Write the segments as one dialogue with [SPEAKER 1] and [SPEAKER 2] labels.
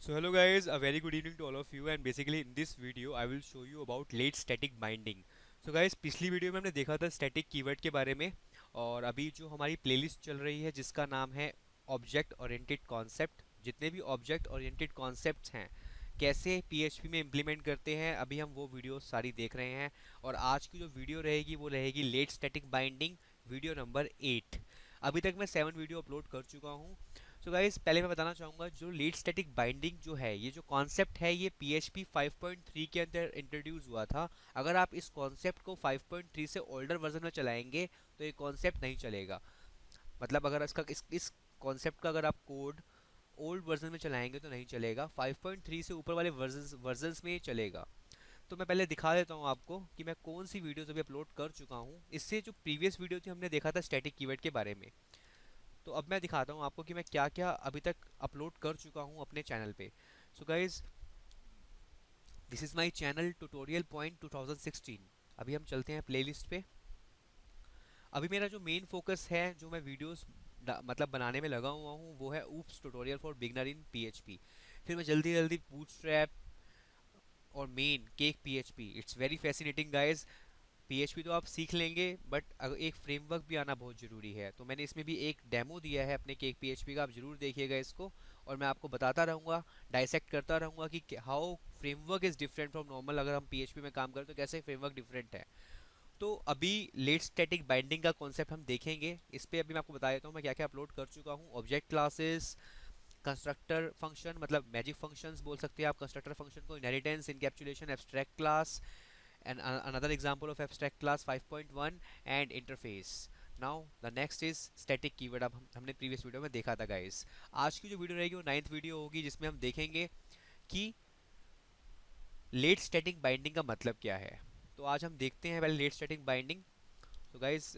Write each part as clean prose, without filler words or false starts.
[SPEAKER 1] So hello guys, a very good evening to all of you and basically in this video I will show you about late static binding. So guys पिछली video में हमने देखा था static keyword के बारे में और अभी जो हमारी प्लेलिस्ट चल रही है जिसका नाम है ऑब्जेक्ट ओरिएंटेड कॉन्सेप्ट। जितने भी ऑब्जेक्ट ओरिएंटेड कॉन्सेप्ट्स हैं कैसे पीएचपी में इम्प्लीमेंट करते हैं अभी हम वो वीडियो सारी देख रहे हैं। और आज की जो वीडियो रहेगी वो रहेगी late static binding video number 8। अभी तक मैं 7 वीडियो अपलोड कर चुका हूँ। सो गाइस पहले मैं बताना चाहूँगा जो लीड स्टैटिक बाइंडिंग जो है ये जो कॉन्सेप्ट है ये PHP 5.3 के अंदर इंट्रोड्यूस हुआ था। अगर आप इस कॉन्सेप्ट को 5.3 से ओल्डर वर्जन में चलाएंगे तो ये कॉन्सेप्ट नहीं चलेगा। मतलब अगर इस कॉन्सेप्ट का अगर आप कोड ओल्ड वर्जन में चलाएंगे तो नहीं चलेगा, 5.3 से ऊपर वाले वर्जन्स में ये चलेगा। तो मैं पहले दिखा देता हूँ आपको कि मैं कौन सी वीडियोस अभी अपलोड कर चुका हूँ। इससे जो प्रीवियस वीडियो थी हमने देखा था स्टैटिक कीवर्ड के बारे में। तो अब मैं दिखाता हूँ आपको कि मैं क्या क्या अभी तक अपलोड कर चुका हूँ अपने चैनल पे। So guys this is my channel tutorial point 2016। अभी हम चलते हैं प्लेलिस्ट पे। अभी मेरा जो मेन फोकस है जो मैं वीडियोस मतलब बनाने में लगा हुआ हूँ वो है oops tutorial for beginner in PHP. फिर मैं जल्दी जल्दी बूटस्ट्रैप और main cake PHP. It's very fascinating guys. PHP तो आप सीख लेंगे बट अगर एक फ्रेमवर्क भी आना बहुत ज़रूरी है तो मैंने इसमें भी एक डेमो दिया है अपने केक पीएचपी का, आप ज़रूर देखिएगा इसको। और मैं आपको बताता रहूँगा, डाइसेक्ट करता रहूँगा कि how framework is different from normal. अगर हम पीएचपी में काम करें तो कैसे फ्रेमवर्क डिफरेंट है। तो अभी लेट स्टैटिक बाइंडिंग का कॉन्सेप्ट हम देखेंगे। इस पर अभी मैं आपको बता देता हूँ मैं क्या क्या अपलोड कर चुका हूँ। ऑब्जेक्ट क्लासेस, कंस्ट्रक्टर फंक्शन मतलब मैजिक फंक्शंस बोल सकते हैं आप कंस्ट्रक्टर फंक्शन को, inheritance, encapsulation, abstract class and another example of abstract class 5.1 and interface. Now the next is static keyword। अब हमने प्रीवियस वीडियो में देखा था गाइस। आज की जो वीडियो रहेगी वो 9th वीडियो होगी जिसमें हम देखेंगे कि लेट स्टैटिक बाइंडिंग का मतलब क्या है। तो आज हम देखते हैं पहले लेट स्टैटिक बाइंडिंग। तो गाइस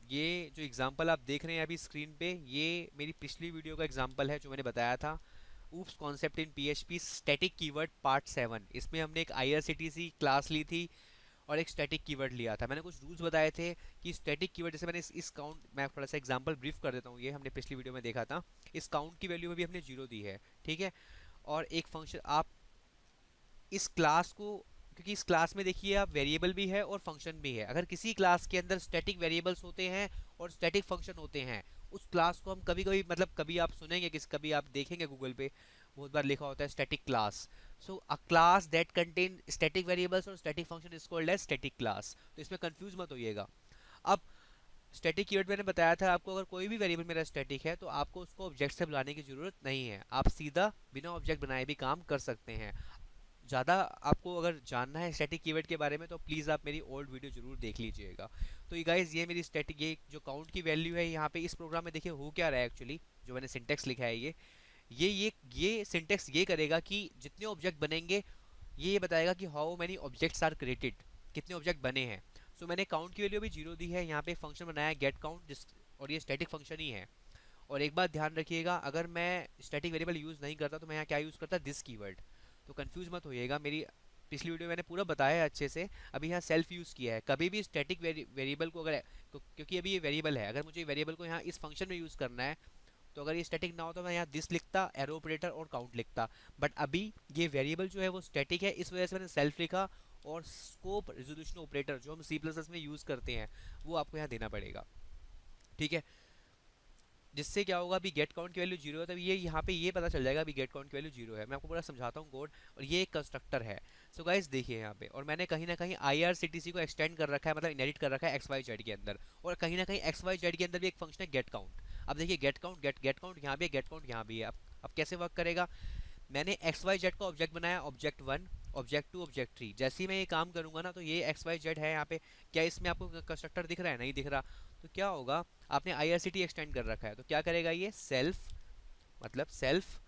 [SPEAKER 1] ये जो एग्जांपल आप देख रहे हैं अभी स्क्रीन पे ये मेरी पिछली वीडियो का एग्जांपल है जो मैंने बताया था oops concept in PHP static keyword part 7। इसमें हमने एक आईआरसीटीसी क्लास ली थी और एक स्टैटिक कीवर्ड लिया था। मैंने कुछ रूल्स बताए थे कि स्टैटिक कीवर्ड जैसे मैंने इस काउंट, मैं थोड़ा सा एग्जांपल ब्रीफ कर देता हूँ, ये हमने पिछली वीडियो में देखा था। इस काउंट की वैल्यू में भी हमने जीरो दी है, ठीक है। और एक फंक्शन आप इस क्लास को, क्योंकि इस क्लास में देखिए आप वेरिएबल भी है और फंक्शन भी है। अगर किसी क्लास के अंदर स्टैटिक वेरिएबल्स होते हैं और स्टैटिक फंक्शन होते हैं उस क्लास को हम कभी कभी मतलब कभी आप सुनेंगे कभी आप देखेंगे गूगल पे बहुत बार लिखा होता है static class. So a class that contain static variables और static function is called as static class. तो इसमें कंफ्यूज मत होइएगा। अब स्टैटिक कीवर्ड मैंने बताया था आपको, अगर कोई भी वेरिएबल मेरा स्टैटिक है तो आपको उसको ऑब्जेक्ट से बुलाने की जरूरत नहीं है, आप सीधा बिना ऑब्जेक्ट बनाए भी काम कर सकते हैं। ज़्यादा आपको अगर जानना है स्टैटिक कीवर्ड के बारे में तो प्लीज़ आप मेरी ओल्ड वीडियो जरूर देख लीजिएगा। तो ये गाइज ये मेरी स्टैटिक ये जो काउंट की वैल्यू है यहाँ पे इस प्रोग्राम में देखिए हो क्या रहा है एक्चुअली। जो मैंने सिंटेक्स लिखा है ये सिंटेक्स ये करेगा कि जितने ऑब्जेक्ट बनेंगे ये बताएगा कि how many objects are created, कितने ऑब्जेक्ट बने हैं। सो मैंने काउंट की वैल्यू भी जीरो दी है। यहाँ पे फंक्शन बनाया है गेट काउंट जिस, और ये स्टैटिक फंक्शन ही है। और एक बात ध्यान रखिएगा, अगर मैं स्टैटिक वेरिएबल यूज़ नहीं करता तो मैं यहाँ क्या यूज़ करता, दिस कीवर्ड। तो कंफ्यूज मत होइएगा, मेरी पिछली वीडियो में मैंने पूरा बताया है अच्छे से। अभी यहाँ सेल्फ यूज़ किया है। कभी भी स्टैटिक वेरिएबल को अगर क्योंकि अभी ये वेरिएबल है, अगर मुझे वेरिएबल को यहाँ इस फंक्शन में यूज़ करना है तो अगर ये स्टैटिक ना हो तो मैं यहाँ दिस लिखता, एरो ऑपरेटर और काउंट लिखता। बट अभी ये वेरिएबल जो है वो स्टैटिक है, इस वजह से मैंने सेल्फ लिखा। और स्कोप रेजोल्यूशन ऑपरेटर जो हम सी प्लस प्लस में यूज़ करते हैं वो आपको यहाँ देना पड़ेगा, ठीक है। जिससे क्या होगा, अभी गेट काउंट की वैल्यू जीरो है तो ये यहाँ पे ये पता चल जाएगा अभी गेट काउंट की वैल्यू जीरो है। मैं आपको पूरा समझाता हूँ कोड। और ये एक कंस्ट्रक्टर है। सो गाइस देखिए यहाँ पे, और मैंने कहीं ना कहीं आईआरसीटीसी को एक्सटेंड कर रखा है, मतलब इनहेरिट कर रखा है एक्स वाई जेड के अंदर। और कहीं ना कहीं एक्स वाई जेड के अंदर भी एक फंक्शन है गेट काउंट। अब देखिए गेट काउंट यहाँ भी है, गेट काउंट यहाँ भी है। अब कैसे वर्क करेगा, मैंने एक्स वाई जेड का ऑब्जेक्ट बनाया, object one, object two, object three. जैसे ही मैं ये काम करूंगा ना तो ये एक्स वाई जेड है यहाँ पे। क्या इसमें आपको कंस्ट्रक्टर दिख रहा है, नहीं दिख रहा। तो क्या होगा, आपने आईआरसीटी एक्सटेंड कर रखा है तो क्या करेगा ये सेल्फ, मतलब सेल्फ,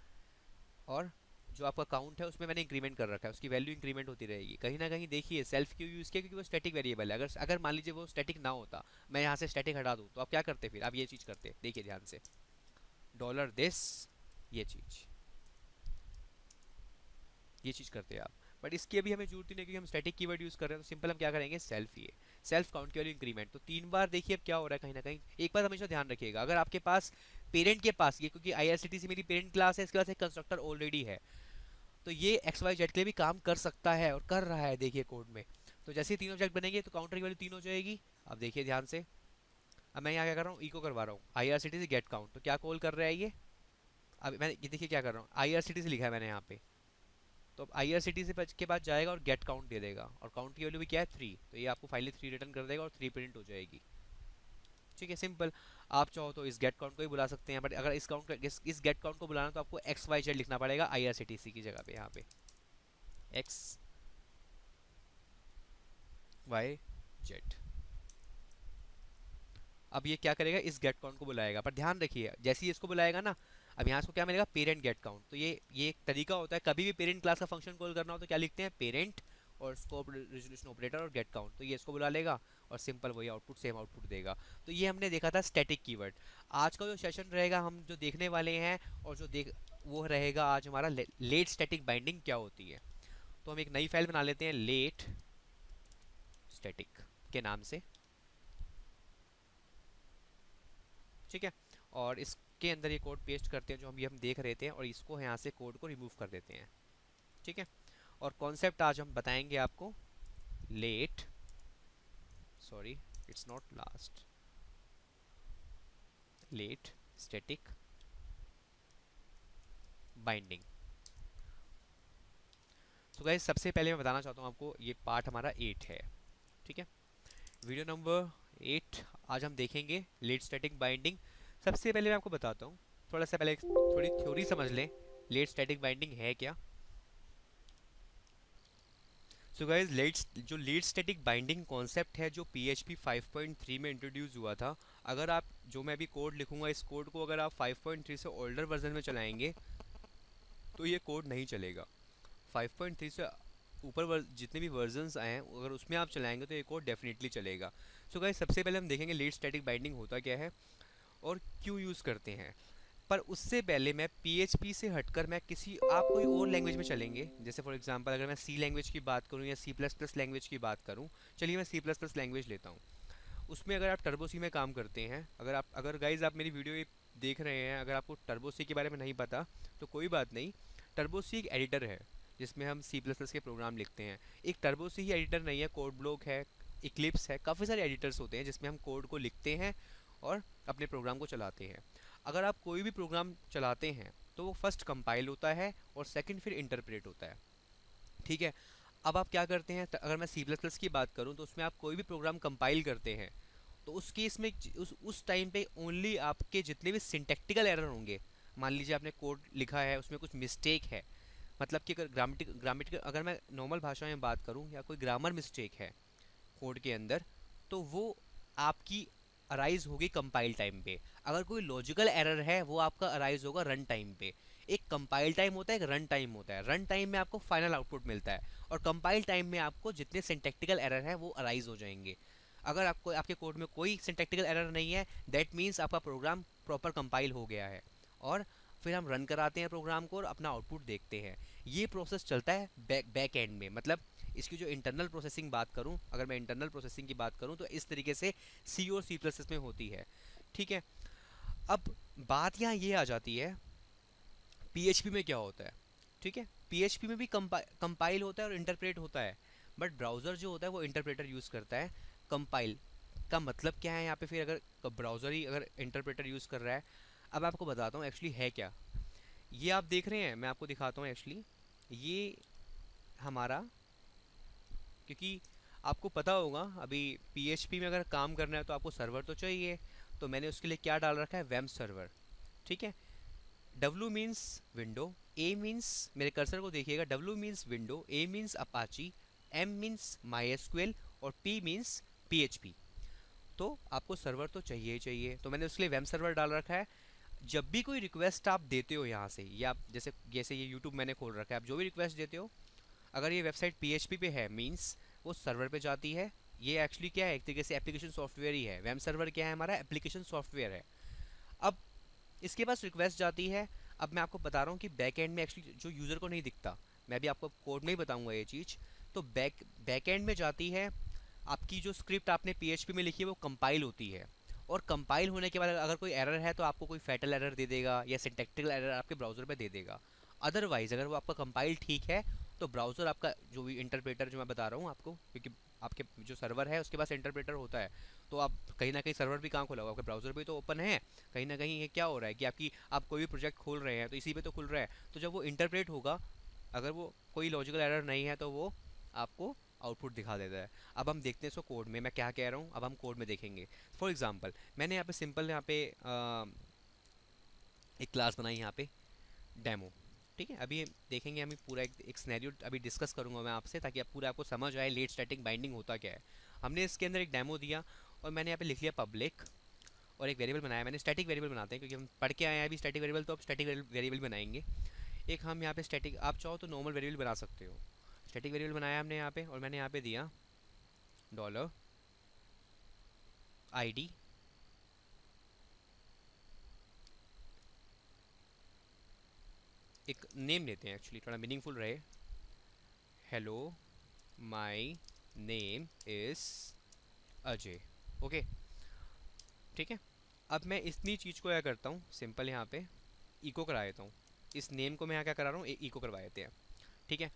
[SPEAKER 1] और जो आपका काउंट है उसमें मैंने इंक्रीमेंट कर रखा है उसकी वैल्यू इंक्रीमेंट होती रहेगी। कहीं ना कहीं देखिए सेल्फ क्यों यूज़ किया, क्योंकि वो स्टैटिक वेरिएबल है। अगर अगर मान लीजिए वो स्टैटिक ना होता, मैं यहाँ से स्टैटिक हटा दूँ तो आप क्या करते, फिर आप ये चीज़ करते, देखिए ध्यान से, डॉलर दिस, ये चीज़ करते हैं आप। बट इसकी अभी हमें जरूरत ही नहीं क्योंकि हम स्टैटिक कीवर्ड यूज़ कर रहे हैं। तो सिंपल हम क्या करेंगे, सेल्फ, ये सेल्फ काउंट की वैल्यू इंक्रीमेंट। तो 3 बार देखिए अब क्या हो रहा है, कहीं ना कहीं एक बात हमेशा ध्यान रखिएगा, अगर आपके पास पेरेंट के पास ये, क्योंकि IRCTC मेरी पेरेंट क्लास है, इसके पास एक कंस्ट्रक्टर ऑलरेडी है, तो ये XYZ के लिए भी काम कर सकता है और कर रहा है, देखिए कोड में। तो जैसे ही 3 ऑब्जेक्ट बनेंगे तो काउंटर की वैल्यू 3 हो जाएगी। अब देखिए ध्यान से, अब मैं यहाँ क्या कर रहा हूँ, इको करवा रहा हूँ IRCTC गेट काउंट, तो क्या कॉल कर रहा है ये, अब मैंने ये देखिए क्या कर रहा हूँ, IRCTC लिखा है मैंने यहाँ पे, तो अब IRCTC के बाद जाएगा और गेट काउंट दे देगा, और काउंट की वैल्यू भी क्या है 3, तो ये आपको फाइनली 3 रिटर्न कर देगा और 3 प्रिंट हो जाएगी। ठीक है, सिंपल। आप चाहो तो इस गेट काउंट को ही बुला सकते हैं, बट अगर इस गेट काउंट को बुलाना तो आपको XYZ लिखना पड़ेगा IRCTC की जगह पे, यहाँ पे XYZ। अब ये क्या करेगा, इस गेट काउंट को बुलाएगा, पर ध्यान रखिए जैसे ही इसको बुलाएगा ना, अब यहाँ इसको क्या मिलेगा, पेरेंट गेट काउंट। तो ये एक तरीका होता है, कभी भी पेरेंट क्लास का फंक्शन कॉल करना हो तो क्या लिखते हैं, पेरेंट और स्कोप रेजोल्यूशन ऑपरेटर और गेट काउंट, तो ये इसको बुला लेगा और सिंपल वही आउटपुट, सेम आउटपुट देगा। तो ये हमने देखा था स्टैटिक कीवर्ड। आज का जो सेशन रहेगा, हम जो देखने वाले हैं और वो रहेगा आज हमारा लेट स्टैटिक बाइंडिंग क्या होती है। तो हम एक नई फाइल बना लेते हैं लेट स्टैटिक के नाम से, ठीक है, और इसके अंदर ये कोड पेस्ट करते हैं जो हम देख रहे थे, और इसको यहाँ से कोड को रिमूव कर देते हैं। ठीक है, और कॉन्सेप्ट आज हम बताएंगे आपको late, sorry it's not last, late static binding. तो गाइस सबसे पहले मैं बताना चाहता हूँ आपको, ये पार्ट हमारा 8 है। ठीक है, वीडियो नंबर 8 आज हम देखेंगे लेट स्टैटिक बाइंडिंग। सबसे पहले मैं आपको बताता हूँ, थोड़ा सा पहले थोड़ी थ्योरी समझ लें, लेट स्टैटिक बाइंडिंग है क्या। So guys let static binding concept है जो PHP 5.3 में इंट्रोड्यूस हुआ था। अगर आप जो मैं अभी कोड लिखूंगा, इस कोड को अगर आप 5.3 से ओल्डर वर्जन में चलाएंगे तो ये कोड नहीं चलेगा। 5.3 से ऊपर जितने भी वर्जन्स आए हैं अगर उसमें आप चलाएंगे तो ये कोड डेफिनेटली चलेगा। सो गाइस सबसे पहले हम देखेंगे लेट स्टैटिक बाइंडिंग होता क्या है और क्यों यूज़ करते हैं। पर उससे पहले मैं PHP से हटकर मैं आप कोई और लैंग्वेज में चलेंगे, जैसे फॉर एग्जांपल अगर मैं C लैंग्वेज की बात करूं या C++ लैंग्वेज की बात करूं। चलिए मैं C++ लैंग्वेज लेता हूं। उसमें अगर आप टर्बो C में काम करते हैं, अगर गाइज आप मेरी वीडियो ये देख रहे हैं, अगर आपको टर्बो C के बारे में नहीं पता तो कोई बात नहीं। टर्बो C एक एडिटर है जिसमें हम C++ के प्रोग्राम लिखते हैं। एक टर्बो C ही एडिटर नहीं है, कोड ब्लॉक है, इक्लिप्स है, काफ़ी सारे एडिटर्स होते हैं जिसमें हम कोड को लिखते हैं और अपने प्रोग्राम को चलाते हैं। अगर आप कोई भी प्रोग्राम चलाते हैं तो वो फर्स्ट कंपाइल होता है और सेकंड फिर इंटरप्रेट होता है। ठीक है, अब आप क्या करते हैं, अगर मैं C++ की बात करूं तो उसमें आप कोई भी प्रोग्राम कंपाइल करते हैं तो उस केस में उस टाइम पे ओनली आपके जितने भी सिंटैक्टिकल एरर होंगे, मान लीजिए आपने कोड लिखा है उसमें कुछ मिस्टेक है, मतलब कि अगर ग्रामेटिकल अगर मैं नॉर्मल भाषा में बात करूं या कोई ग्रामर मिस्टेक है कोड के अंदर, तो वो आपकी अराइज होगी कंपाइल टाइम पे। अगर कोई लॉजिकल एरर है वो आपका अराइज होगा रन टाइम पे। एक कंपाइल टाइम होता है, एक रन टाइम होता है। रन टाइम में आपको फाइनल आउटपुट मिलता है और कंपाइल टाइम में आपको जितने सिंटैक्टिकल एरर है वो अराइज हो जाएंगे। अगर आपको आपके कोड में कोई सिंटैक्टिकल एरर नहीं है, दैट मीन्स आपका प्रोग्राम प्रॉपर कंपाइल हो गया है, और फिर हम रन कराते हैं प्रोग्राम को और अपना आउटपुट देखते हैं। ये प्रोसेस चलता है बैक एंड में। मतलब इसकी जो इंटरनल प्रोसेसिंग बात करूं, अगर मैं इंटरनल प्रोसेसिंग की बात करूं तो इस तरीके से C और C++ में होती है। ठीक है, अब बात यहाँ ये आ जाती है PHP में क्या होता है। ठीक है, PHP में भी कंपाइल होता है और इंटरप्रेट होता है, बट ब्राउज़र जो होता है वो इंटरप्रेटर यूज़ करता है। कंपाइल का मतलब क्या है यहाँ पे, फिर अगर ब्राउज़र ही अगर इंटरप्रेटर यूज़ कर रहा है। अब आपको बताता हूँ एक्चुअली है क्या। ये आप देख रहे हैं, मैं आपको दिखाता हूँ एक्चुअली। ये हमारा, क्योंकि आपको पता होगा अभी PHP में अगर काम करना है तो आपको सर्वर तो चाहिए, तो मैंने उसके लिए क्या डाल रखा है, वेम सर्वर। ठीक है, W means window, A means, मेरे कर्सर को देखिएगा, W means window, A means Apache, M means MySQL और P मीन्स PHP। तो आपको सर्वर तो चाहिए ही चाहिए, तो मैंने उसके लिए वेम सर्वर डाल रखा है। जब भी कोई रिक्वेस्ट आप देते हो यहाँ से, या आप जैसे जैसे ये यूट्यूब मैंने खोल रखा है, आप जो भी रिक्वेस्ट देते हो, अगर ये वेबसाइट PHP पे है मीन्स वो सर्वर पे जाती है। ये एक्चुअली क्या है, एक तरीके से एप्लीकेशन सॉफ्टवेयर ही है। वेब सर्वर क्या है, हमारा एप्लीकेशन सॉफ्टवेयर है। अब इसके पास रिक्वेस्ट जाती है। अब मैं आपको बता रहा हूँ कि बैक एंड में एक्चुअली जो यूज़र को नहीं दिखता, मैं भी आपको कोड में ही बताऊँगा ये चीज़। तो बैक एंड में जाती है, आपकी जो स्क्रिप्ट आपने पीएचपी में लिखी है वो कंपाइल होती है, और कंपाइल होने के बाद अगर कोई एरर है तो आपको कोई फैटल एरर दे देगा या सिंटैक्टिकल एरर आपके ब्राउज़र पे दे देगा। अदरवाइज अगर वो आपका कंपाइल ठीक है तो ब्राउज़र आपका जो भी इंटरप्रेटर जो मैं बता रहा हूँ आपको, क्योंकि आपके जो सर्वर है उसके पास इंटरप्रेटर होता है, तो आप कहीं ना कहीं सर्वर भी कहाँ खोला होगा, आपके ब्राउज़र भी तो ओपन है। कहीं ना कहीं ये क्या हो रहा है कि आप कोई भी प्रोजेक्ट खोल रहे हैं तो इसी पे तो खुल रहा है, तो जब वो इंटरप्रेट होगा, अगर वो कोई लॉजिकल एरर नहीं है तो वो आपको आउटपुट दिखा देता है। अब हम देखते हैं इसको कोड में, मैं क्या कह रहा हूँ अब हम कोड में देखेंगे। फॉर एग्जांपल मैंने यहाँ पे सिंपल यहाँ पे एक क्लास बनाई यहाँ पे डेमो। ठीक है, अभी देखेंगे, हम पूरा एक सिनेरियो अभी डिस्कस करूंगा मैं आपसे, ताकि आप पूरा आपको समझ आए लेट स्टैटिक बाइंडिंग होता क्या है। हमने इसके अंदर एक डेमो दिया और मैंने यहाँ पे लिख लिया पब्लिक, और एक वेरिएबल बनाया मैंने। स्टैटिक वेरिएबल बनाते हैं क्योंकि हम पढ़ के आए हैं अभी स्टैटिक वेरिएबल, तो अब स्टैटिक वेरिएबल बनाएंगे। एक हम यहाँ पे स्टैटिक, आप चाहो तो नॉर्मल वेरिएबल बना सकते हो। स्टैटिक वेरिएबल बनाया हमने यहाँ पे, और मैंने यहाँ पे दिया डॉलर ID, एक नेम लेते हैं एक्चुअली थोड़ा मीनिंगफुल रहे। Hello my name is Ajay. Okay, ठीक है। अब मैं इतनी चीज़ को क्या करता हूँ, सिंपल यहाँ पे इको करा देता हूँ। इस नेम को मैं यहाँ क्या करा रहा हूँ, इको करवा देते हैं। ठीक है,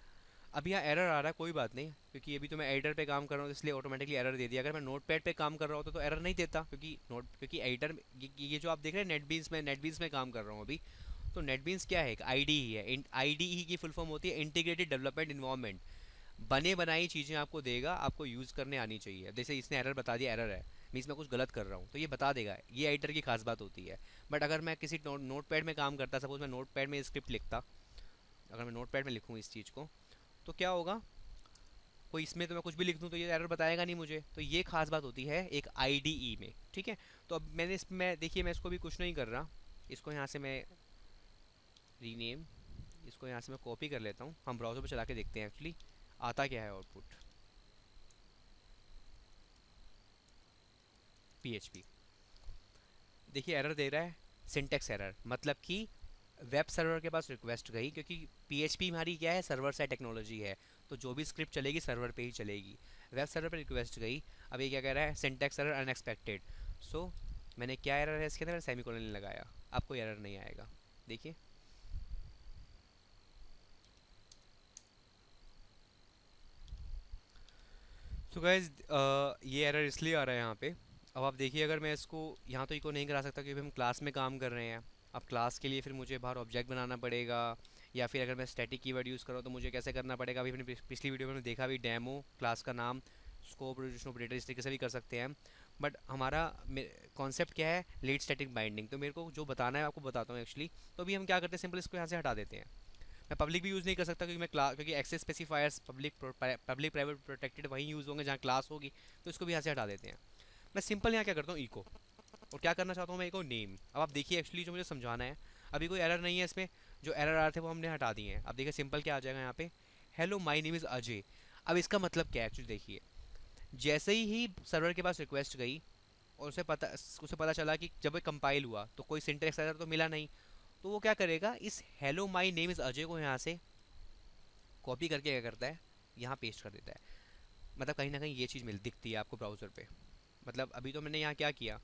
[SPEAKER 1] अब यहाँ एरर आ रहा है, कोई बात नहीं, क्योंकि अभी तो मैं एडिटर पे काम कर रहा हूँ इसलिए ऑटोमेटिकली एरर दे दिया। अगर मैं नोट पैड पर काम कर रहा होता तो एरर नहीं देता, क्योंकि एडिटर ये जो आप देख रहे हैं नेटबीन्स में काम कर रहा हूँ अभी। तो नेटबीन्स क्या है, एक आईडी ही है। आईडी ही की फुल फॉर्म होती है इंटीग्रेटेड डेवलपमेंट इन्वायरमेंट। बने बनाई चीज़ें आपको देगा, आपको यूज़ करने आनी चाहिए। जैसे इसने एरर बता दिया, एरर है मीन्स मैं कुछ गलत कर रहा हूँ तो ये बता देगा, ये एडिटर की खास बात होती है। बट अगर मैं किसी नोट पैड में काम करता, सपोज मैं नोट पैड में स्क्रिप्ट लिखता, अगर मैं नोट पैड में लिखूँ इस चीज़ को, तो क्या होगा, कोई इसमें तो मैं कुछ भी लिख दूँ तो ये एरर बताएगा नहीं मुझे। तो ये खास बात होती है एक आईडीई में। ठीक है, तो अब मैंने इसमें देखिए, मैं इसको भी कुछ नहीं कर रहा, इसको यहाँ से मैं रीनेम, इसको यहाँ से मैं कॉपी कर लेता हूँ। हम ब्राउज़र पर चला के देखते हैं एक्चुअली आता क्या है आउटपुट। PHP देखिए एरर दे रहा है, सिंटेक्स एरर, मतलब कि वेब सर्वर के पास रिक्वेस्ट गई, क्योंकि PHP हमारी क्या है, सर्वर साइड टेक्नोलॉजी है, तो जो भी स्क्रिप्ट चलेगी सर्वर पे ही चलेगी। वेब सर्वर पे रिक्वेस्ट गई, अब ये क्या कह रहा है, सिंटेक्स एरर अनएक्सपेक्टेड। सो मैंने क्या एरर है इसके अंदर, सेमीकोलन लगाया, अब कोई एरर नहीं आएगा। देखिए सो गाइज ये एरर इसलिए आ रहा है यहाँ पे। अब आप देखिए, अगर मैं इसको यहाँ तो इको नहीं करा सकता क्योंकि हम क्लास में काम कर रहे हैं। अब क्लास के लिए फिर मुझे बाहर ऑब्जेक्ट बनाना पड़ेगा, या फिर अगर मैं स्टैटिक कीवर्ड यूज़ करूँ तो मुझे कैसे करना पड़ेगा। अभी अपनी पिछली वीडियो में हमने देखा भी, डेमो क्लास का नाम, स्कोप, रिलेशन ऑपरेटर, इस तरीके से भी कर सकते हैं। बट हमारा कॉन्सेप्ट क्या है, लेट स्टैटिक बाइंडिंग, तो मेरे को जो बताना है आपको बताता हूँ एक्चुअली। तो अभी हम क्या करते हैं, सिंपल इसको यहाँ से हटा देते हैं। मैं पब्लिक भी यूज़ नहीं कर सकता क्योंकि मैं क्लास, क्योंकि access specifiers public private protected वहीं यूज़ होंगे जहाँ क्लास होगी, तो इसको भी यहाँ से हटा देते हैं। मैं सिंपल यहाँ क्या करता हूँ, इको, और क्या करना चाहता हूँ मैं, इको नेम। अब आप देखिए एक्चुअली जो मुझे समझाना है, अभी कोई एरर नहीं है इसमें, जो एरर आ रहे थे वो हमने हटा दिए हैं। अब देखिए सिंपल क्या आ जाएगा यहाँ पे, hello my name is Ajay. अब इसका मतलब क्या है एक्चुअली देखिए, जैसे ही सर्वर के पास रिक्वेस्ट गई और उसे पता चला कि जब ये कंपाइल हुआ तो कोई सिंटेक्स एरर तो मिला नहीं, तो वो क्या करेगा, इस hello my name is Ajay को यहाँ से कॉपी करके क्या करता है, यहाँ पेस्ट कर देता है। मतलब कहीं ना कहीं ये चीज़ मिल दिखती है आपको ब्राउज़र पे। मतलब अभी तो मैंने यहाँ क्या किया,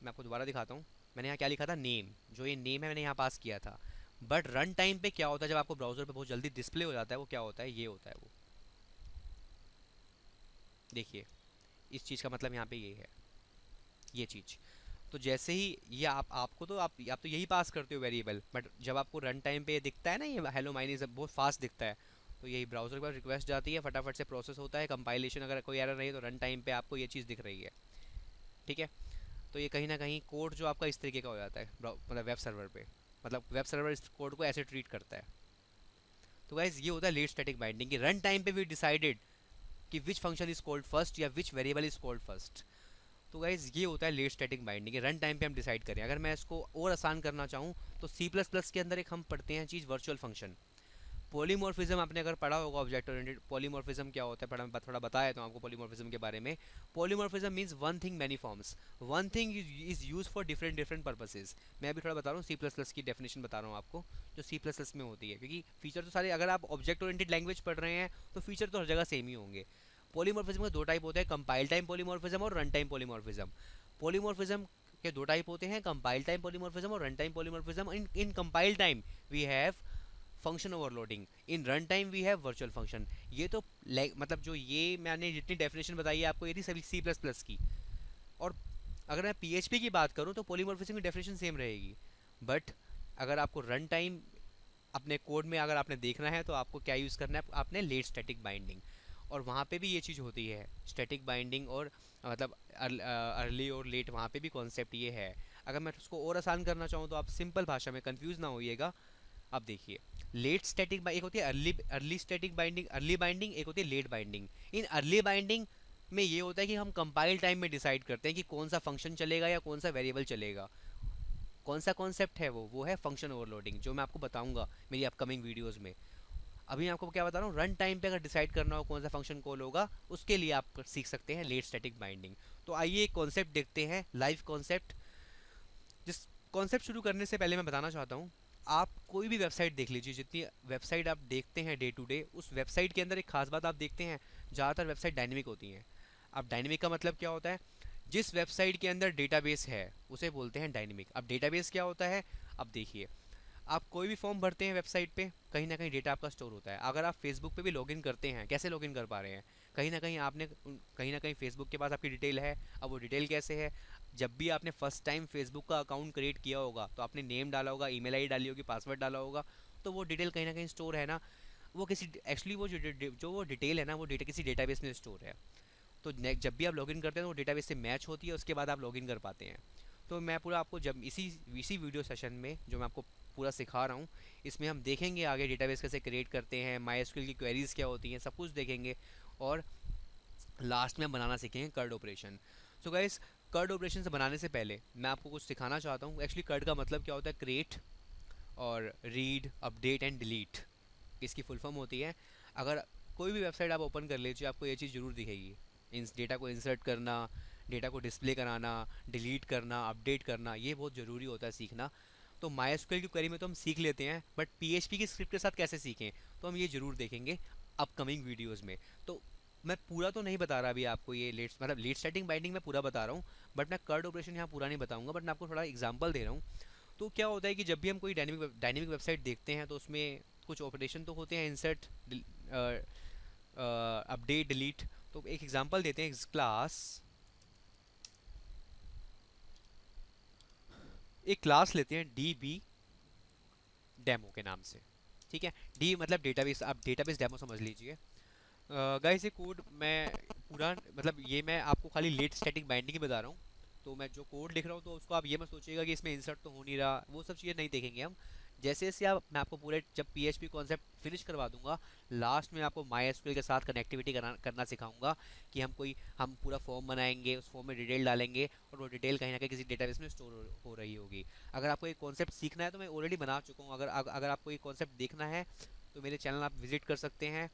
[SPEAKER 1] मैं आपको दोबारा दिखाता हूँ। मैंने यहाँ क्या लिखा था, नेम, जो ये नेम है मैंने यहाँ पास किया था। बट रन टाइम पे क्या होता है, जब आपको ब्राउज़र पे बहुत जल्दी डिस्प्ले हो जाता है, वो क्या होता है, ये होता है वो। देखिए इस चीज़ का मतलब यहाँ पे ये है, ये चीज़। तो जैसे ही ये आपको तो आप तो यही पास करते हो वेरिएबल, बट जब आपको रन टाइम पे दिखता है ना, ये हेलो माइनस बहुत फास्ट दिखता है, तो यही ब्राउज़र के पास रिक्वेस्ट जाती है, फटाफट से प्रोसेस होता है, कंपाइलेशन, अगर कोई एरर नहीं है तो रन टाइम पे आपको ये चीज़ दिख रही है। ठीक है, तो ये कहीं ना कहीं कोड जो आपका इस तरीके का हो जाता है मतलब वेब सर्वर पे, मतलब वेब सर्वर इस कोड को ऐसे ट्रीट करता है। तो गाइज ये होता है लेट स्टैटिक बाइंडिंग की, रन टाइम पे वी डिसाइडेड कि which function is called first या विच वेरिएबल इज कॉल्ड फर्स्ट। तो गाइज ये होता है लेट स्टैटिक बाइंडिंग के, रन टाइम पे हम डिसाइड करें। अगर मैं इसको और आसान करना चाहूँ तो C++ के अंदर एक हम पढ़ते हैं चीज़, वर्चुअल फंक्शन। पॉलीमॉर्फिज्म आपने अगर पढ़ा होगा, ऑब्जेक्ट ओरिएंटेड पॉलीमॉर्फिज्म क्या होता है, पढ़ा थोड़ा बताया तो आपको पॉलीमॉर्फिज्म के बारे में। Polymorphism means one thing many forms, one thing is use for different different purposes. मैं अभी थोड़ा बता रहा हूँ C++ की डेफिनेशन बता रहा हूँ आपको, जो C++ में होती है, क्योंकि फीचर तो सारे, अगर आप ऑब्जेक्ट ओरिएंटेड लैंग्वेज पढ़ रहे हैं तो फीचर तो हर जगह सेम ही होंगे। पॉलीमॉर्फिज्म के दो टाइप होते हैं, कंपाइल टाइम पॉलीमॉर्फिज्म और रन टाइम पॉलीमॉर्फिज्म। पॉलीमॉर्फिज्म के दो टाइप होते हैं, कंपाइल टाइम पॉलीमॉर्फिज्म और run time polymorphism. In compile time we have function overloading, in run time we have virtual function. ये तो मतलब जो ये मैंने जितनी डेफिनेशन बताई है आपको, ये थी सभी सी प्लस प्लस की। और अगर मैं पीएचपी की बात करूँ तो पॉलीमॉर्फिज्म की डेफिनेशन सेम रहेगी, बट अगर आपको रन टाइम अपने कोड में अगर आपने देखना है तो आपको क्या यूज़ करना है, आपने लेट स्टैटिक बाइंडिंग। और वहाँ पे भी ये चीज़ होती है, स्टैटिक बाइंडिंग और मतलब अर्ली और लेट, वहाँ पे भी कॉन्सेप्ट ये है। अगर मैं उसको और आसान करना चाहूँ तो आप सिंपल भाषा में, कंफ्यूज ना होइएगा। अब देखिए, लेट स्टैटिक एक होती है early static binding, early binding, एक होती है late binding. In early binding में ये होता है कि हम कंपाइल टाइम में डिसाइड करते हैं कि कौन सा फंक्शन चलेगा या कौन सा वेरिएबल चलेगा। कौन सा कॉन्सेप्ट है वो है फंक्शन ओवरलोडिंग, जो मैं आपको बताऊंगा मेरी अपकमिंग वीडियोस में। अभी मैं आपको क्या बता रहा हूँ, रन टाइम पे अगर डिसाइड करना हो कौन सा फंक्शन कॉल होगा, उसके लिए आप सीख सकते हैं लेट स्टैटिक बाइंडिंग। तो आइए एक कॉन्सेप्ट देखते हैं, लाइव कॉन्सेप्ट। जिस कॉन्सेप्ट शुरू करने से पहले मैं बताना चाहता हूँ, आप कोई भी वेबसाइट देख लीजिए, जितनी वेबसाइट आप देखते हैं डे टू डे, उस वेबसाइट के अंदर एक खास बात आप देखते हैं, ज़्यादातर वेबसाइट डायनेमिक होती हैं। अब डायनेमिक का मतलब क्या होता है, जिस वेबसाइट के अंदर डेटाबेस है उसे बोलते हैं डायनेमिक। अब डेटाबेस क्या होता है, अब देखिए, आप कोई भी फॉर्म भरते हैं वेबसाइट पे, कहीं ना कहीं डेटा आपका स्टोर होता है। अगर आप फेसबुक पे भी लॉगिन करते हैं, कैसे लॉगिन कर पा रहे हैं, कहीं ना कहीं आपने कहीं ना कहीं फेसबुक के पास आपकी डिटेल है। अब वो डिटेल कैसे है, जब भी आपने फर्स्ट टाइम फेसबुक का अकाउंट क्रिएट किया होगा तो आपने नेम डाला होगा, ईमेल आईडी डाली होगी, पासवर्ड डाला होगा, तो वो डिटेल कहीं ना कहीं स्टोर है ना। वो किसी एक्चुअली वो जो वो डिटेल है ना, वो डेटा किसी डेटाबेस में स्टोर है। तो जब भी आप लॉगिन करते हैं तो वो डेटाबेस से मैच होती है, उसके बाद आप लॉगिन कर पाते हैं। तो मैं पूरा आपको जब इसी इसी वीडियो सेशन में जो मैं आपको पूरा सिखा रहा हूँ, इसमें हम देखेंगे आगे डेटाबेस कैसे क्रिएट करते हैं, माईएसक्यूएल की क्वेरीज क्या होती हैं, सब कुछ देखेंगे। और लास्ट में हम बनाना सीखेंगे CRUD operation. So guys, CRUD operation से बनाने से पहले मैं आपको कुछ सिखाना चाहता हूँ। एक्चुअली कर्ड का मतलब क्या होता है, क्रिएट और रीड, अपडेट एंड डिलीट, इसकी फुल फॉर्म होती है। अगर कोई भी वेबसाइट आप ओपन कर लीजिए, आपको ये चीज़ ज़रूर दिखेगी, इन डेटा को इंसर्ट करना, डेटा को डिस्प्ले कराना, डिलीट करना, अपडेट करना, ये बहुत ज़रूरी होता है सीखना। तो माईएसक्यूएल की क्वेरी में तो हम सीख लेते हैं, बट पीएचपी की स्क्रिप्ट के साथ कैसे सीखें, तो हम ये ज़रूर देखेंगे अपकमिंग वीडियोज़ में। तो मैं पूरा तो नहीं बता रहा अभी आपको, ये लेट मतलब लेट स्टार्टिंग बाइंडिंग मैं पूरा बता रहा हूँ, बट मैं कर्ड ऑपरेशन यहाँ पूरा नहीं बताऊँगा, बट मैं आपको थोड़ा एग्जाम्पल दे रहा हूँ। तो क्या होता है कि जब भी हम कोई डायनेमिक वेबसाइट देखते हैं तो उसमें कुछ ऑपरेशन तो होते हैं, इंसर्ट, अपडेट, डिलीट। तो एक एग्जांपल देते हैं, एक क्लास लेते हैं डी बी डेमो के नाम से, ठीक है। डी मतलब डेटाबेस, आप डेटाबेस डेमो समझ लीजिए। गाइस ये कोड मैं पूरा मतलब ये मैं आपको खाली लेट स्टैटिक बाइंडिंग ही बता रहा हूँ। तो मैं जो कोड लिख रहा हूँ तो उसको आप ये मत सोचिएगा कि इसमें इंसर्ट तो हो नहीं रहा, वो सब चीज़ें नहीं देखेंगे हम। जैसे जैसे आप मैं आपको पूरे जब पीएचपी कॉन्सेप्ट फिनिश करवा दूंगा, लास्ट में आपको माईएसक्यूएल के साथ कनेक्टिविटी करना सिखाऊंगा कि हम पूरा फॉर्म बनाएंगे, उस फॉर्म में डिटेल डालेंगे और वो डिटेल कहीं ना कहीं किसी डेटाबेस में स्टोर हो रही होगी। अगर आपको एक कॉन्सेप्ट सीखना है तो मैं ऑलरेडी बना चुका हूँ, अगर आपको एक कॉन्सेप्ट देखना है तो मेरे चैनल आप विजिट कर सकते हैं,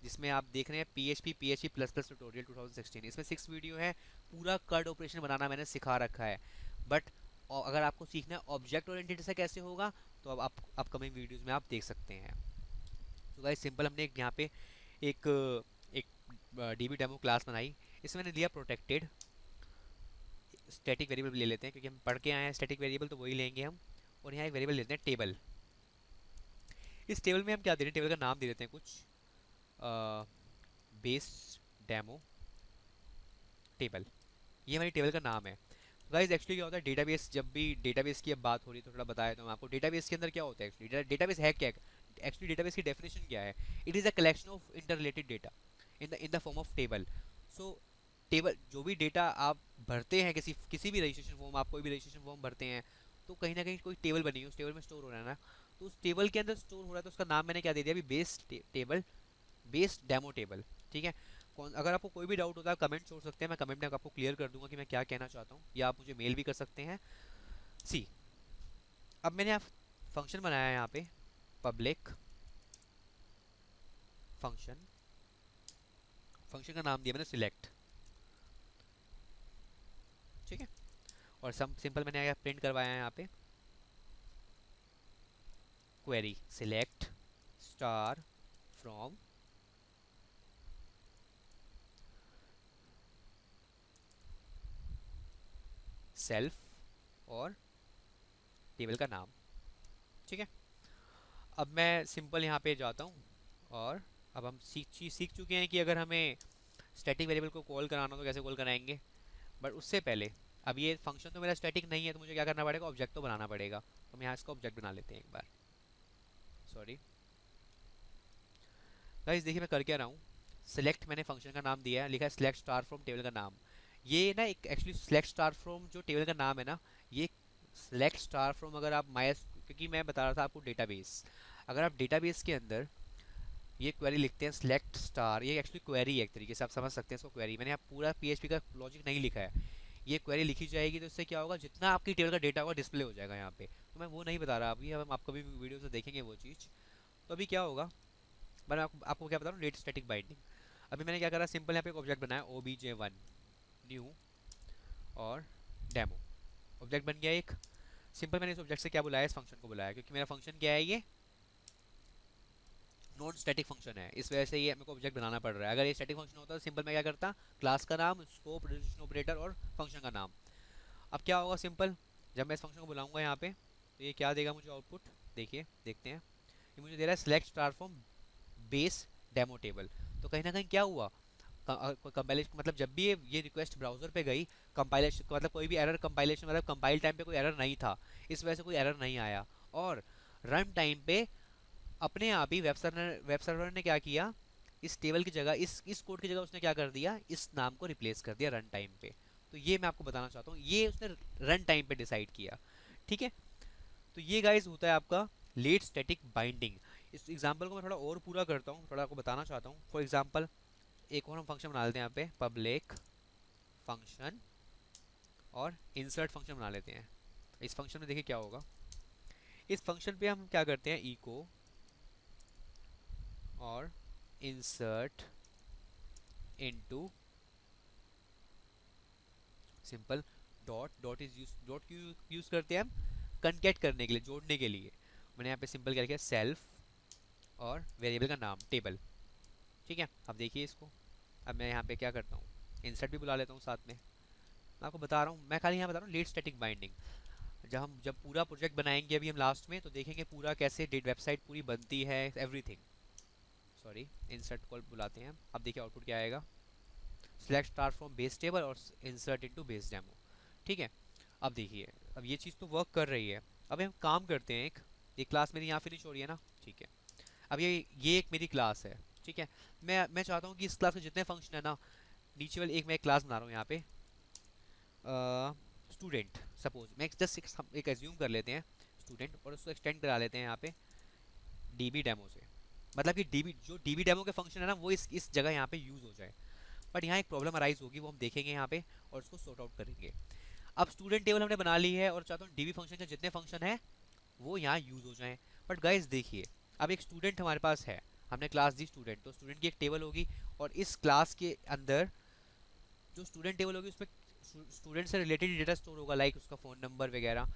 [SPEAKER 1] जिसमें आप देख रहे हैं पीएचपी प्लस प्लस ट्यूटोरियल 2016। इसमें 6 वीडियो है, पूरा कर्ड ऑपरेशन बनाना मैंने सिखा रखा है। बट अगर आपको सीखना है ऑब्जेक्ट ओरिएंटेड से कैसे होगा, तो अब आप अपकमिंग वीडियोस में आप देख सकते हैं। तो गाइस सिंपल, हमने एक यहाँ पे एक एक डीबी डेमो क्लास बनाई। इसमें मैंने लिया प्रोटेक्टेड स्टैटिक वेरिएबल ले लेते हैं, क्योंकि हम पढ़ के आए हैं स्टैटिक वेरिएबल, तो वही लेंगे हम। और यहाँ एक वेरिएबल लेते हैं टेबल। इस टेबल में हम क्या दे रहे हैं, टेबल का नाम दे देते हैं कुछ, बेस डेमो टेबल, ये हमारी टेबल का नाम है। गाइस एक्चुअली क्या होता है, डेटाबेस, जब भी डेटाबेस की अब बात हो रही है तो थोड़ा बताया तो मैं आपको, डेटाबेस के अंदर क्या होता है एक्चुअली, डेटाबेस है क्या। एक्चुअली डेटाबेस की डेफिनेशन क्या है, it is a collection of inter related data in the form of table. So table, जो भी डेटा आप भरते हैं, किसी भी रजिस्ट्रेशन फॉर्म, आप कोई भी रजिस्ट्रेशन फॉर्म भरते हैं, तो कहीं ना कहीं कोई टेबल बनी है, उस टेबल में स्टोर हो रहा है ना। तो उस टेबल के अंदर स्टोर हो रहा है, तो उसका नाम मैंने क्या दे दिया अभी, base table, base demo table, ठीक है। अगर आपको कोई भी डाउट होता है कमेंट छोड़ सकते हैं, मैं कमेंट में आपको क्लियर कर दूंगा कि मैं क्या कहना चाहता हूँ, या आप मुझे मेल भी कर सकते हैं। सी, अब मैंने फंक्शन बनाया है यहाँ पे, पब्लिक फंक्शन, फंक्शन का नाम दिया मैंने सिलेक्ट, ठीक है। और सिंपल मैंने प्रिंट करवाया है यहाँ पे, query select star from self और टेबल का नाम। ठीक है, अब मैं सिंपल यहाँ पे जाता हूँ और अब हम सीख चुके हैं कि अगर हमें स्टैटिक वेरिएबल को कॉल कराना हो तो कैसे कॉल कराएंगे। बट उससे पहले, अब ये फंक्शन तो मेरा स्टैटिक नहीं है तो मुझे क्या करना पड़ेगा, ऑब्जेक्ट तो बनाना पड़ेगा। तो हम यहाँ इसका ऑब्जेक्ट बना लेते हैं एक बार। सॉरी गाइस, देखिए मैं कर क्या रहा हूँ। सिलेक्ट मैंने फंक्शन का नाम दिया है, लिखा है सिलेक्ट स्टार फ्रॉम टेबल का नाम। ये ना एक एक्चुअली सिलेक्ट स्टार फ्रॉम जो टेबल का नाम है ना, ये सिलेक्ट स्टार फ्रॉम अगर आप क्योंकि मैं बता रहा था आपको डेटाबेस, अगर आप डेटाबेस के अंदर ये क्वेरी लिखते हैं सिलेक्ट स्टार, ये एक्चुअली क्वेरी है एक तरीके से, आप समझ सकते हैं इसको क्वेरी। मैंने आप पूरा पीएचपी का लॉजिक नहीं लिखा है, ये क्वेरी लिखी जाएगी तो इससे क्या होगा, जितना आपकी टेबल का डेटा होगा डिस्प्ले हो जाएगा यहाँ पे। तो मैं वो नहीं बता रहा अभी, अब हम आपको भी वीडियो से देखेंगे वो चीज़। तो अभी क्या होगा, मैं आपको क्या बता रहा हूँ, लेट स्टैटिक बाइंडिंग। अभी मैंने क्या करा, सिंपल यहाँ पे एक ऑब्जेक्ट बनाया obj1 न्यू और डेमो, ऑब्जेक्ट बन गया एक। सिंपल मैंने इस ऑब्जेक्ट से क्या बुलाया, इस फंक्शन को बुलाया, क्योंकि मेरा फंक्शन क्या है, ये नॉन स्टैटिक फंक्शन है, इस वजह से ये मेरे को ऑब्जेक्ट बनाना पड़ रहा है। अगर ये स्टैटिक फंक्शन होता तो सिंपल मैं क्या करता, क्लास का नाम, स्कोप, रेजिस्ट्रेशन ऑपरेटर और फंक्शन का नाम। अब क्या होगा, सिंपल जब मैं इस फंक्शन को बुलाऊंगा यहाँ पे तो ये क्या देगा मुझे आउटपुट, देखिए देखते हैं। ये मुझे दे रहा है select star from base demo table. तो कहीं ना कहीं क्या हुआ, कंपाइलेशन, मतलब जब भी ये रिक्वेस्ट ब्राउजर पे गई, कंपाइलेशन मतलब कोई भी एरर, कंपाइलेशन मतलब कंपाइल टाइम पे कोई एरर नहीं था, इस वजह से कोई एरर नहीं आया। और रन टाइम पे अपने आप ही वेब सर्वर ने क्या किया, इस टेबल की जगह, इस कोड की जगह उसने क्या कर दिया, इस नाम को रिप्लेस कर दिया रन टाइम पे। तो ये मैं आपको बताना चाहता हूँ, ये उसने रन टाइम पे डिसाइड किया। ठीक है, तो ये गाइस होता है आपका लेट स्टैटिक बाइंडिंग। इस एग्जांपल को मैं थोड़ा और पूरा करता हूँ, थोड़ा आपको बताना चाहता हूँ। फॉर एग्जांपल एक और हम फंक्शन बना लेते हैं यहाँ पे, पब्लिक फंक्शन और इंसर्ट फंक्शन बना लेते हैं। इस फंक्शन में देखिए क्या होगा, इस फंक्शन पे हम क्या करते हैं, इको और insert into simple dot, dot is use, dot क्यों यूज करते हैं हम, कनकेट करने के लिए, जोड़ने के लिए। मैंने यहाँ पे सिंपल क्या किया, सेल्फ और वेरिएबल का नाम टेबल। ठीक है, अब देखिए इसको, अब मैं यहाँ पे क्या करता हूँ, इंसर्ट भी बुला लेता हूँ साथ में। मैं आपको बता रहा हूँ, मैं खाली यहाँ बता रहा हूँ लेट स्टैटिक बाइंडिंग। जब पूरा प्रोजेक्ट बनाएंगे अभी हम लास्ट में, तो देखेंगे पूरा कैसे वेबसाइट पूरी बनती है, एवरीथिंग। सॉरी, इंसर्ट कॉल बुलाते हैं। अब देखिए आउटपुट क्या आएगा, select star from base table और इंसर्ट इनटू बेस डेमो। ठीक है, अब देखिए, अब ये चीज़ तो वर्क कर रही है। अब हम काम करते हैं, एक क्लास मेरी यहाँ फिनिश हो रही है ना। ठीक है, अब ये एक मेरी क्लास है। ठीक है, मैं चाहता हूँ कि इस क्लास के जितने फंक्शन है ना, नीचे वाले एक मैं एक क्लास बना रहा हूँ यहाँ पे, स्टूडेंट। सपोज मैं जस्ट एक एज्यूम कर लेते हैं स्टूडेंट, और उसको एक्सटेंड करा लेते हैं यहाँ पे डीबी डेमो से। मतलब कि डीबी डेमो के फंक्शन है ना, वो इस जगह यहाँ पे यूज़ हो जाए। बट यहाँ एक प्रॉब्लम अराइज होगी, वो हम देखेंगे यहाँ पे और उसको सॉर्ट आउट करेंगे। अब स्टूडेंट टेबल हमने बना ली है और चाहता हूँ डीबी फंक्शन के जितने फंक्शन है वो यहाँ यूज़ हो जाएं। बट गाइस देखिए, अब एक स्टूडेंट हमारे पास है, हमने क्लास दी स्टूडेंट, तो स्टूडेंट की एक टेबल होगी, और इस क्लास के अंदर जो स्टूडेंट टेबल होगी उसमें स्टूडेंट से रिलेटेड डेटा स्टोर होगा, लाइक उसका फ़ोन नंबर वगैरह।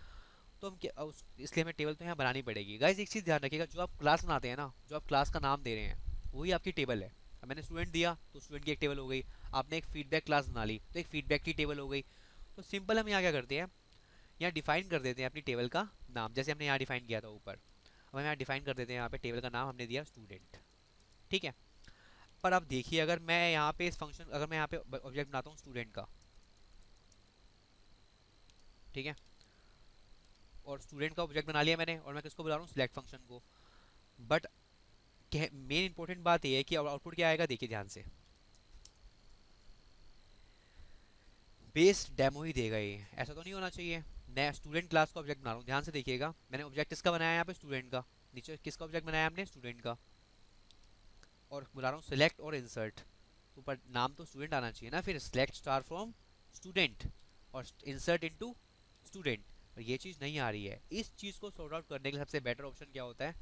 [SPEAKER 1] तो हम क्या इसलिए हमें टेबल तो यहाँ बनानी पड़ेगी। गाइज एक चीज़ ध्यान रखिएगा, जो आप क्लास बनाते हैं ना, जो आप क्लास का नाम दे रहे हैं वही आपकी टेबल है। अब मैंने स्टूडेंट दिया तो स्टूडेंट की एक टेबल हो गई, आपने एक फीडबैक क्लास बना ली तो एक फीडबैक की टेबल हो गई। तो सिंपल हम यहाँ क्या करते हैं, यहाँ डिफाइन कर देते हैं अपनी टेबल का नाम, जैसे हमने यहाँ डिफाइन किया था ऊपर। अब हम यहाँ डिफाइन कर देते हैं, यहाँ पे टेबल का नाम हमने दिया स्टूडेंट। ठीक है, पर अब देखिए, अगर मैं यहाँ पे इस फंक्शन, अगर मैं यहाँ पे ऑब्जेक्ट बनाता हूँ स्टूडेंट का, ठीक है, और स्टूडेंट का ऑब्जेक्ट बना लिया मैंने, और मैं किसको बुला रहा हूँ, सिलेक्ट फंक्शन को। बट मेन इंपॉर्टेंट बात यह है कि आउटपुट क्या आएगा, देखिए ध्यान से, बेस डेमो ही देगा ये, ऐसा तो नहीं होना चाहिए। नया स्टूडेंट क्लास का ऑब्जेक्ट बना रहा हूँ, ध्यान से देखिएगा, मैंने ऑब्जेक्ट किसका बनाया है यहाँ पे, स्टूडेंट का। नीचे किसका ऑब्जेक्ट बनाया हमने, स्टूडेंट का, और बुला रहा हूँ सिलेक्ट और इंसर्ट। तो पर नाम तो स्टूडेंट आना चाहिए ना, फिर सिलेक्ट स्टार फ्रॉम स्टूडेंट और इंसर्ट इनटू स्टूडेंट, और ये चीज़ नहीं आ रही है। इस चीज़ को सॉर्ट आउट करने के लिए सबसे बेटर ऑप्शन क्या होता है,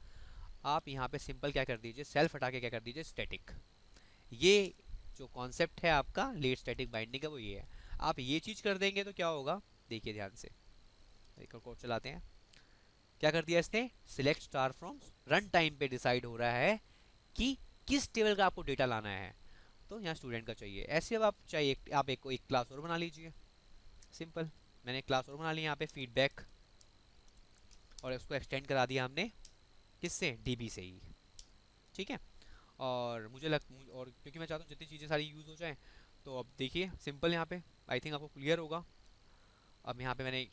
[SPEAKER 1] आप यहाँ पे सिंपल क्या कर दीजिए, सेल्फ हटा के क्या कर दीजिए, स्टैटिक। ये जो कॉन्सेप्ट है आपका लेट स्टैटिक बाइंडिंग का, वो ये है। आप ये चीज़ कर देंगे तो क्या होगा, देखिए ध्यान से, एक और कोड चलाते हैं। क्या कर दिया इसने, select star from run time पे डिसाइड हो रहा है कि किस टेबल का आपको डेटा लाना है। तो यहाँ स्टूडेंट का चाहिए। ऐसे अब आप चाहिए, आप एक क्लास और बना लीजिए, सिंपल। मैंने क्लास और बना ली यहाँ पे फीडबैक, और इसको एक्सटेंड करा दिया हमने किससे, डीबी से ही। ठीक है। और और क्योंकि मैं चाहता हूँ जितनी चीज़ें सारी यूज़ हो जाएं, तो अब देखिए सिंपल यहाँ पे आई थिंक आपको क्लियर होगा। अब यहाँ पे मैंने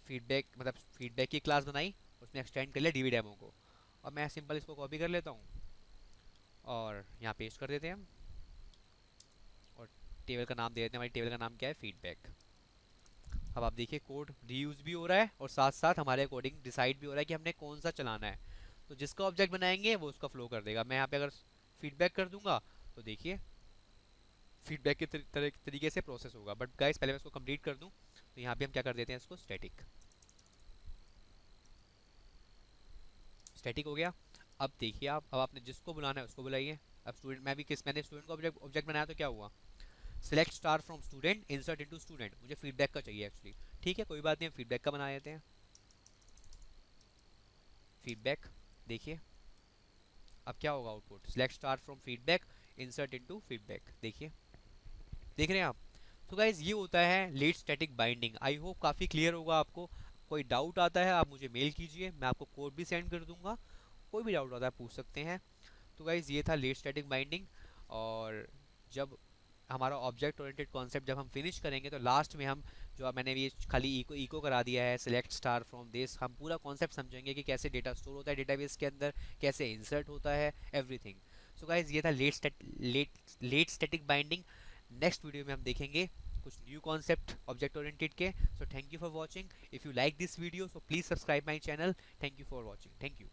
[SPEAKER 1] फीडबैक की क्लास बनाई, उसमें एक्सटेंड कर लिया डीबी डेमो को। अब मैं सिंपल इसको कॉपी कर लेता हूँ और यहाँ पेस्ट कर देते हैं हम, और टेबल का नाम दे देते हैं। हमारी टेबल का नाम क्या है, फीडबैक। अब आप देखिए कोड रीयूज भी हो रहा है और साथ साथ हमारे अकॉर्डिंग डिसाइड भी हो रहा है कि हमने कौन सा चलाना है। तो जिसका ऑब्जेक्ट बनाएंगे वो उसका फ्लो कर देगा। मैं यहाँ पे अगर फीडबैक कर दूंगा तो देखिए फीडबैक के तरीके से प्रोसेस होगा। बट गाइस पहले मैं इसको कंप्लीट कर दूं, तो यहाँ पे हम क्या कर देते हैं, इसको स्टैटिक। स्टैटिक हो गया। अब देखिए आप, अब आपने जिसको बुलाना है उसको बुलाइए। अब स्टूडेंट, मैंने स्टूडेंट का ऑब्जेक्ट बनाया, तो क्या हुआ, select star from student insert into student. मुझे फीडबैक का चाहिए एक्चुअली। ठीक है, कोई बात नहीं, हम फीडबैक का बना देते हैं। फीडबैक देखिए अब क्या होगा output, select star from feedback insert into feedback. देखिए, देख रहे हैं आप। तो गाइज ये होता है late static binding. I hope काफ़ी क्लियर होगा आपको। कोई डाउट आता है आप मुझे मेल कीजिए, मैं आपको कोड भी सेंड कर दूंगा। कोई भी डाउट आता है पूछ सकते हैं। तो गाइज ये था लेट स्टैटिक बाइंडिंग। और जब हमारा ऑब्जेक्ट ओरिएंटेड कॉन्सेप्ट जब हम फिनिश करेंगे, तो लास्ट में हम जो मैंने ये खाली इको इको करा दिया है, सिलेक्ट स्टार फ्रॉम दिस, हम पूरा कॉन्सेप्ट समझेंगे कि कैसे डेटा स्टोर होता है डेटाबेस के अंदर, कैसे इंसर्ट होता है, एवरीथिंग। सो गाइज ये था late static binding. Next video में हम देखेंगे कुछ न्यू कॉन्सेप्ट ऑब्जेक्ट ओरिएंटेड के। So thank you for watching. If you like this video so please subscribe my channel. Thank you for watching. Thank you.